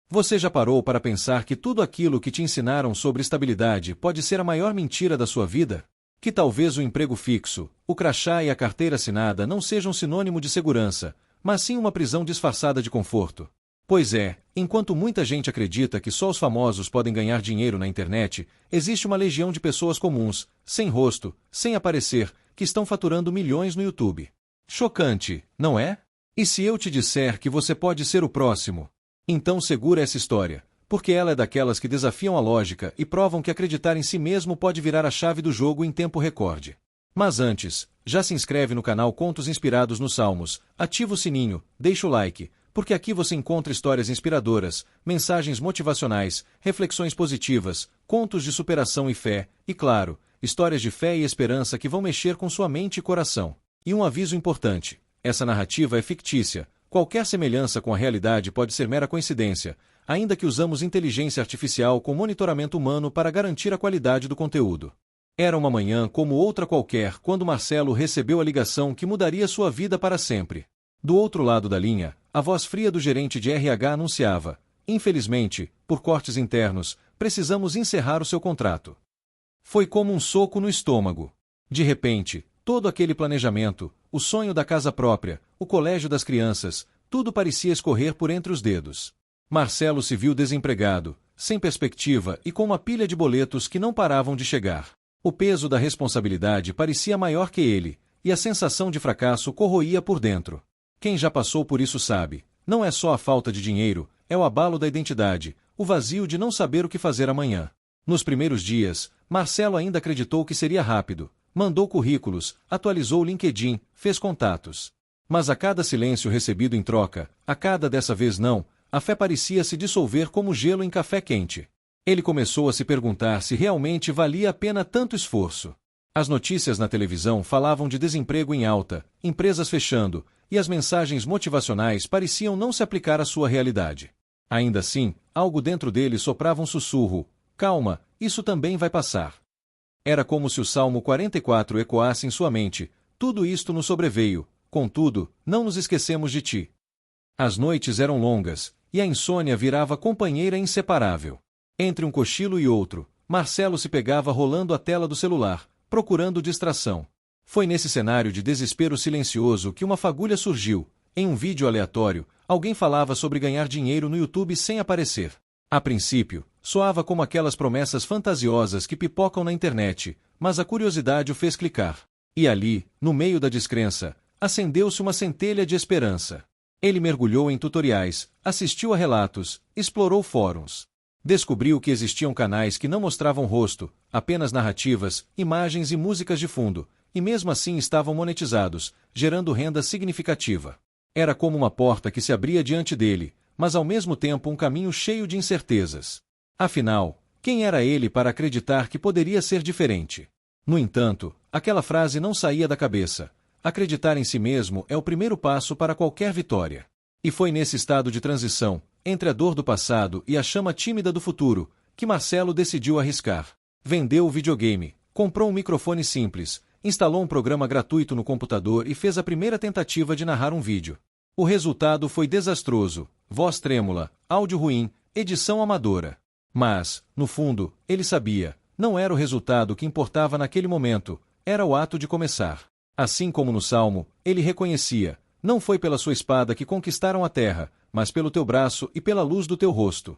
Você já parou para pensar que tudo aquilo que te ensinaram sobre estabilidade pode ser a maior mentira da sua vida? Que talvez o emprego fixo, o crachá e a carteira assinada não sejam sinônimo de segurança, mas sim uma prisão disfarçada de conforto. Pois é, enquanto muita gente acredita que só os famosos podem ganhar dinheiro na internet, existe uma legião de pessoas comuns, sem rosto, sem aparecer, que estão faturando milhões no YouTube. Chocante, não é? E se eu te disser que você pode ser o próximo? Então segura essa história, porque ela é daquelas que desafiam a lógica e provam que acreditar em si mesmo pode virar a chave do jogo em tempo recorde. Mas antes, já se inscreve no canal Contos Inspirados nos Salmos, ativa o sininho, deixa o like, porque aqui você encontra histórias inspiradoras, mensagens motivacionais, reflexões positivas, contos de superação e fé, e claro, histórias de fé e esperança que vão mexer com sua mente e coração. E um aviso importante: essa narrativa é fictícia, qualquer semelhança com a realidade pode ser mera coincidência, ainda que usamos inteligência artificial com monitoramento humano para garantir a qualidade do conteúdo. Era uma manhã como outra qualquer quando Marcelo recebeu a ligação que mudaria sua vida para sempre. Do outro lado da linha, a voz fria do gerente de RH anunciava: infelizmente, por cortes internos, precisamos encerrar o seu contrato. Foi como um soco no estômago. De repente, todo aquele planejamento, o sonho da casa própria, o colégio das crianças, tudo parecia escorrer por entre os dedos. Marcelo se viu desempregado, sem perspectiva e com uma pilha de boletos que não paravam de chegar. O peso da responsabilidade parecia maior que ele, e a sensação de fracasso corroía por dentro. Quem já passou por isso sabe, não é só a falta de dinheiro, é o abalo da identidade, o vazio de não saber o que fazer amanhã. Nos primeiros dias, Marcelo ainda acreditou que seria rápido, mandou currículos, atualizou o LinkedIn, fez contatos. Mas a cada silêncio recebido em troca, a cada dessa vez não, a fé parecia se dissolver como gelo em café quente. Ele começou a se perguntar se realmente valia a pena tanto esforço. As notícias na televisão falavam de desemprego em alta, empresas fechando, e as mensagens motivacionais pareciam não se aplicar à sua realidade. Ainda assim, algo dentro dele soprava um sussurro: calma, isso também vai passar. Era como se o Salmo 44 ecoasse em sua mente: tudo isto nos sobreveio, contudo, não nos esquecemos de ti. As noites eram longas, e a insônia virava companheira inseparável. Entre um cochilo e outro, Marcelo se pegava rolando a tela do celular, procurando distração. Foi nesse cenário de desespero silencioso que uma fagulha surgiu. Em um vídeo aleatório, alguém falava sobre ganhar dinheiro no YouTube sem aparecer. A princípio, soava como aquelas promessas fantasiosas que pipocam na internet, mas a curiosidade o fez clicar. E ali, no meio da descrença, acendeu-se uma centelha de esperança. Ele mergulhou em tutoriais, assistiu a relatos, explorou fóruns. Descobriu que existiam canais que não mostravam rosto, apenas narrativas, imagens e músicas de fundo, e mesmo assim estavam monetizados, gerando renda significativa. Era como uma porta que se abria diante dele, mas ao mesmo tempo um caminho cheio de incertezas. Afinal, quem era ele para acreditar que poderia ser diferente? No entanto, aquela frase não saía da cabeça: acreditar em si mesmo é o primeiro passo para qualquer vitória. E foi nesse estado de transição, entre a dor do passado e a chama tímida do futuro, que Marcelo decidiu arriscar. Vendeu o videogame, comprou um microfone simples, instalou um programa gratuito no computador e fez a primeira tentativa de narrar um vídeo. O resultado foi desastroso: voz trêmula, áudio ruim, edição amadora. Mas, no fundo, ele sabia, não era o resultado que importava naquele momento, era o ato de começar. Assim como no Salmo, ele reconhecia: não foi pela sua espada que conquistaram a terra, mas pelo teu braço e pela luz do teu rosto.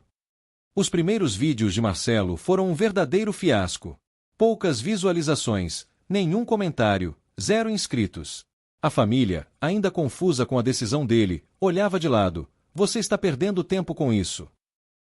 Os primeiros vídeos de Marcelo foram um verdadeiro fiasco. Poucas visualizações, nenhum comentário, 0 inscritos. A família, ainda confusa com a decisão dele, olhava de lado: você está perdendo tempo com isso.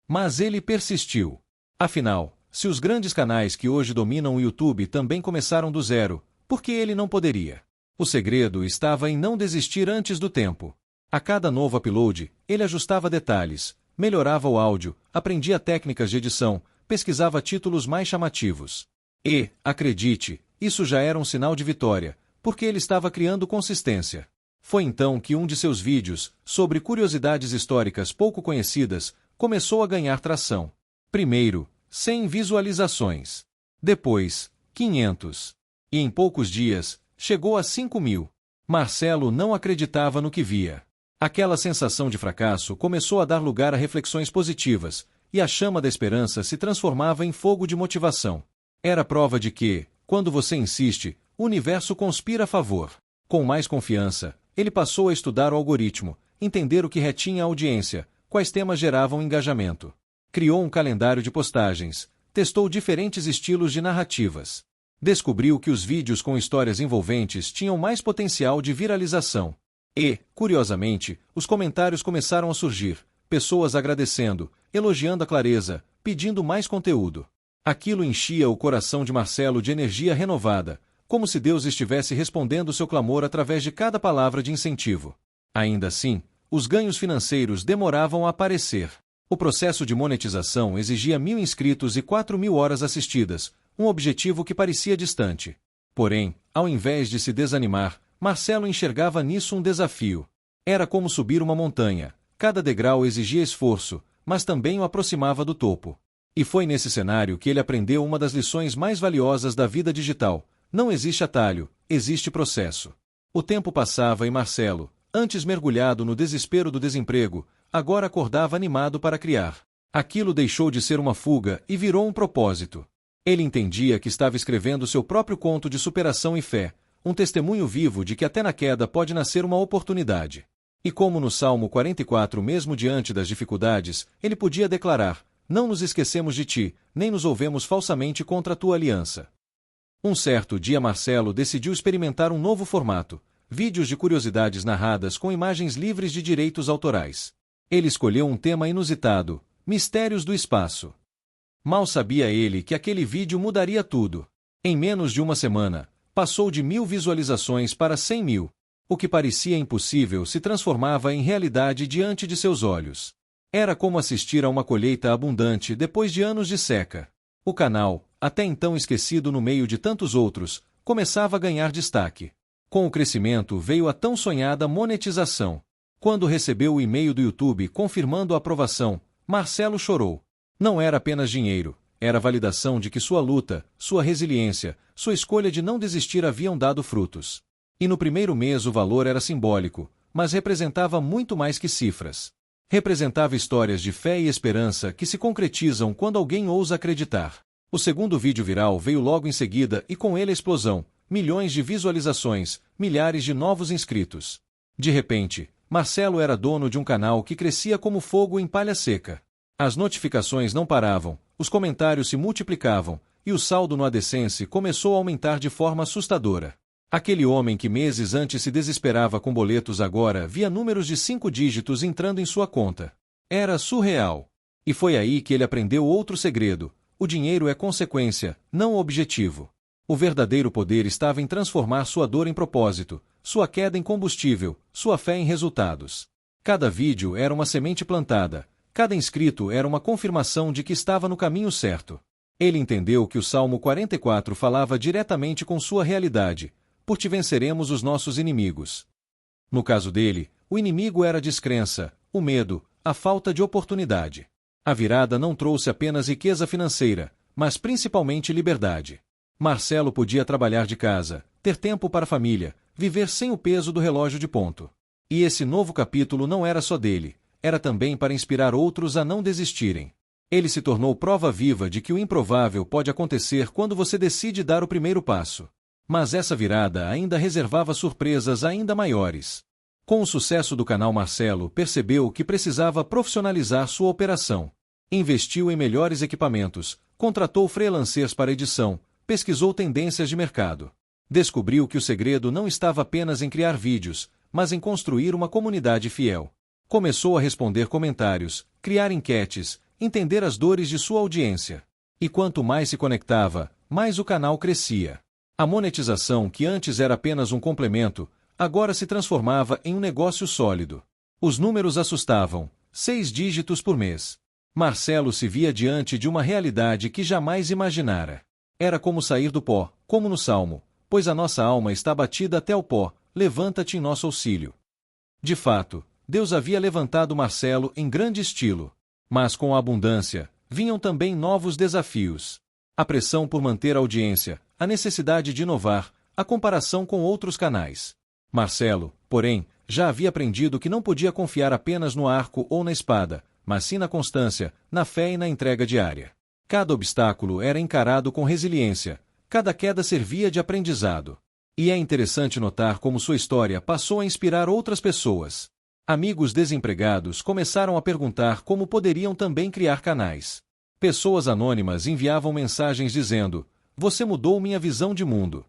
Mas ele persistiu. Afinal, se os grandes canais que hoje dominam o YouTube também começaram do zero, por que ele não poderia? O segredo estava em não desistir antes do tempo. A cada novo upload, ele ajustava detalhes, melhorava o áudio, aprendia técnicas de edição, pesquisava títulos mais chamativos. E, acredite, isso já era um sinal de vitória, porque ele estava criando consistência. Foi então que um de seus vídeos, sobre curiosidades históricas pouco conhecidas, começou a ganhar tração. Primeiro, 100 visualizações. Depois, 500. E em poucos dias, chegou a 5.000. Marcelo não acreditava no que via. Aquela sensação de fracasso começou a dar lugar a reflexões positivas, e a chama da esperança se transformava em fogo de motivação. Era prova de que, quando você insiste, o universo conspira a favor. Com mais confiança, ele passou a estudar o algoritmo, entender o que retinha a audiência, quais temas geravam engajamento. Criou um calendário de postagens, testou diferentes estilos de narrativas. Descobriu que os vídeos com histórias envolventes tinham mais potencial de viralização. E, curiosamente, os comentários começaram a surgir, pessoas agradecendo, elogiando a clareza, pedindo mais conteúdo. Aquilo enchia o coração de Marcelo de energia renovada, como se Deus estivesse respondendo seu clamor através de cada palavra de incentivo. Ainda assim, os ganhos financeiros demoravam a aparecer. O processo de monetização exigia 1.000 inscritos e 4.000 horas assistidas, um objetivo que parecia distante. Porém, ao invés de se desanimar, Marcelo enxergava nisso um desafio. Era como subir uma montanha. Cada degrau exigia esforço, mas também o aproximava do topo. E foi nesse cenário que ele aprendeu uma das lições mais valiosas da vida digital: não existe atalho, existe processo. O tempo passava e Marcelo, antes mergulhado no desespero do desemprego, agora acordava animado para criar. Aquilo deixou de ser uma fuga e virou um propósito. Ele entendia que estava escrevendo seu próprio conto de superação e fé, um testemunho vivo de que até na queda pode nascer uma oportunidade. E como no Salmo 44, mesmo diante das dificuldades, ele podia declarar: não nos esquecemos de ti, nem nos volvemos falsamente contra a tua aliança. Um certo dia Marcelo decidiu experimentar um novo formato: vídeos de curiosidades narradas com imagens livres de direitos autorais. Ele escolheu um tema inusitado: mistérios do espaço. Mal sabia ele que aquele vídeo mudaria tudo. Em menos de uma semana, passou de 1.000 visualizações para 100.000. O que parecia impossível se transformava em realidade diante de seus olhos. Era como assistir a uma colheita abundante depois de anos de seca. O canal, até então esquecido no meio de tantos outros, começava a ganhar destaque. Com o crescimento veio a tão sonhada monetização. Quando recebeu o e-mail do YouTube confirmando a aprovação, Marcelo chorou. Não era apenas dinheiro, era a validação de que sua luta, sua resiliência, sua escolha de não desistir haviam dado frutos. E no primeiro mês o valor era simbólico, mas representava muito mais que cifras. Representava histórias de fé e esperança que se concretizam quando alguém ousa acreditar. O segundo vídeo viral veio logo em seguida e com ele a explosão: milhões de visualizações, milhares de novos inscritos. De repente, Marcelo era dono de um canal que crescia como fogo em palha seca. As notificações não paravam, os comentários se multiplicavam, e o saldo no AdSense começou a aumentar de forma assustadora. Aquele homem que meses antes se desesperava com boletos agora via números de 5 dígitos entrando em sua conta. Era surreal. E foi aí que ele aprendeu outro segredo: o dinheiro é consequência, não objetivo. O verdadeiro poder estava em transformar sua dor em propósito, sua queda em combustível, sua fé em resultados. Cada vídeo era uma semente plantada, cada inscrito era uma confirmação de que estava no caminho certo. Ele entendeu que o Salmo 44 falava diretamente com sua realidade: por ti venceremos os nossos inimigos. No caso dele, o inimigo era a descrença, o medo, a falta de oportunidade. A virada não trouxe apenas riqueza financeira, mas principalmente liberdade. Marcelo podia trabalhar de casa, ter tempo para a família, viver sem o peso do relógio de ponto. E esse novo capítulo não era só dele, era também para inspirar outros a não desistirem. Ele se tornou prova viva de que o improvável pode acontecer quando você decide dar o primeiro passo. Mas essa virada ainda reservava surpresas ainda maiores. Com o sucesso do canal, Marcelo percebeu que precisava profissionalizar sua operação. Investiu em melhores equipamentos, contratou freelancers para edição, pesquisou tendências de mercado. Descobriu que o segredo não estava apenas em criar vídeos, mas em construir uma comunidade fiel. Começou a responder comentários, criar enquetes, entender as dores de sua audiência. E quanto mais se conectava, mais o canal crescia. A monetização, que antes era apenas um complemento, agora se transformava em um negócio sólido. Os números assustavam: 6 dígitos por mês. Marcelo se via diante de uma realidade que jamais imaginara. Era como sair do pó, como no Salmo: pois a nossa alma está batida até o pó, levanta-te em nosso auxílio. De fato, Deus havia levantado Marcelo em grande estilo. Mas com a abundância, vinham também novos desafios. A pressão por manter a audiência, a necessidade de inovar, a comparação com outros canais. Marcelo, porém, Já havia aprendido que não podia confiar apenas no arco ou na espada, mas sim na constância, na fé e na entrega diária. Cada obstáculo era encarado com resiliência, cada queda servia de aprendizado. E é interessante notar como sua história passou a inspirar outras pessoas. Amigos desempregados começaram a perguntar como poderiam também criar canais. Pessoas anônimas enviavam mensagens dizendo: "Você mudou minha visão de mundo."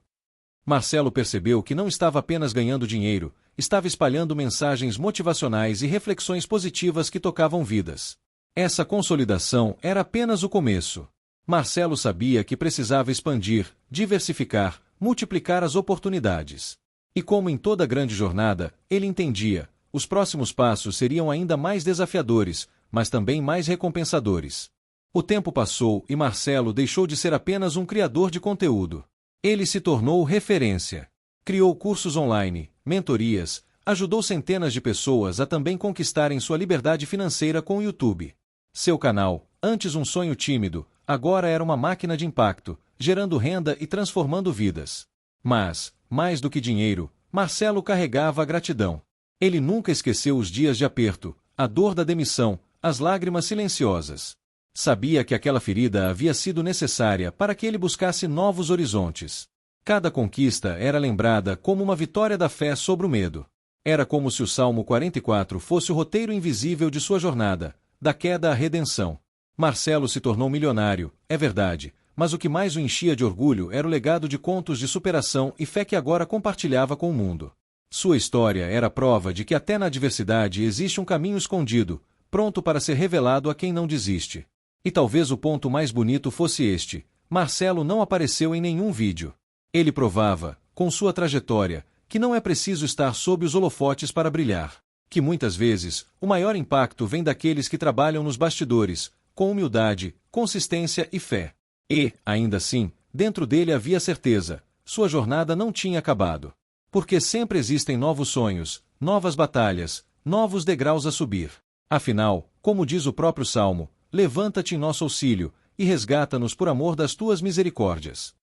Marcelo percebeu que não estava apenas ganhando dinheiro, estava espalhando mensagens motivacionais e reflexões positivas que tocavam vidas. Essa consolidação era apenas o começo. Marcelo sabia que precisava expandir, diversificar, multiplicar as oportunidades. E como em toda grande jornada, ele entendia, os próximos passos seriam ainda mais desafiadores, mas também mais recompensadores. O tempo passou e Marcelo deixou de ser apenas um criador de conteúdo. Ele se tornou referência. Criou cursos online, mentorias, ajudou centenas de pessoas a também conquistarem sua liberdade financeira com o YouTube. Seu canal, antes um sonho tímido, agora era uma máquina de impacto, gerando renda e transformando vidas. Mas, mais do que dinheiro, Marcelo carregava a gratidão. Ele nunca esqueceu os dias de aperto, a dor da demissão, as lágrimas silenciosas. Sabia que aquela ferida havia sido necessária para que ele buscasse novos horizontes. Cada conquista era lembrada como uma vitória da fé sobre o medo. Era como se o Salmo 44 fosse o roteiro invisível de sua jornada, da queda à redenção. Marcelo se tornou milionário, é verdade, mas o que mais o enchia de orgulho era o legado de contos de superação e fé que agora compartilhava com o mundo. Sua história era prova de que até na adversidade existe um caminho escondido, pronto para ser revelado a quem não desiste. E talvez o ponto mais bonito fosse este: Marcelo não apareceu em nenhum vídeo. Ele provava, com sua trajetória, que não é preciso estar sob os holofotes para brilhar. Que muitas vezes, o maior impacto vem daqueles que trabalham nos bastidores, com humildade, consistência e fé. E, ainda assim, dentro dele havia certeza: sua jornada não tinha acabado. Porque sempre existem novos sonhos, novas batalhas, novos degraus a subir. Afinal, como diz o próprio Salmo, levanta-te em nosso auxílio, e resgata-nos por amor das tuas misericórdias.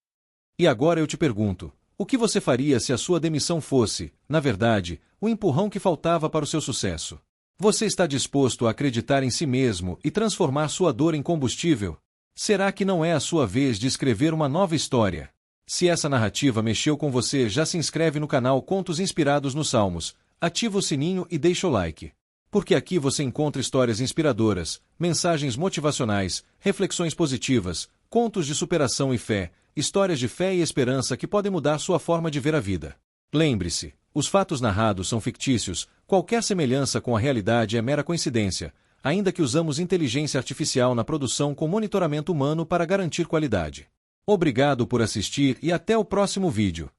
E agora eu te pergunto, o que você faria se a sua demissão fosse, na verdade, o empurrão que faltava para o seu sucesso? Você está disposto a acreditar em si mesmo e transformar sua dor em combustível? Será que não é a sua vez de escrever uma nova história? Se essa narrativa mexeu com você, já se inscreve no canal Contos Inspirados nos Salmos, ativa o sininho e deixa o like. Porque aqui você encontra histórias inspiradoras, mensagens motivacionais, reflexões positivas, contos de superação e fé, histórias de fé e esperança que podem mudar sua forma de ver a vida. Lembre-se, os fatos narrados são fictícios, qualquer semelhança com a realidade é mera coincidência, ainda que usamos inteligência artificial na produção com monitoramento humano para garantir qualidade. Obrigado por assistir e até o próximo vídeo.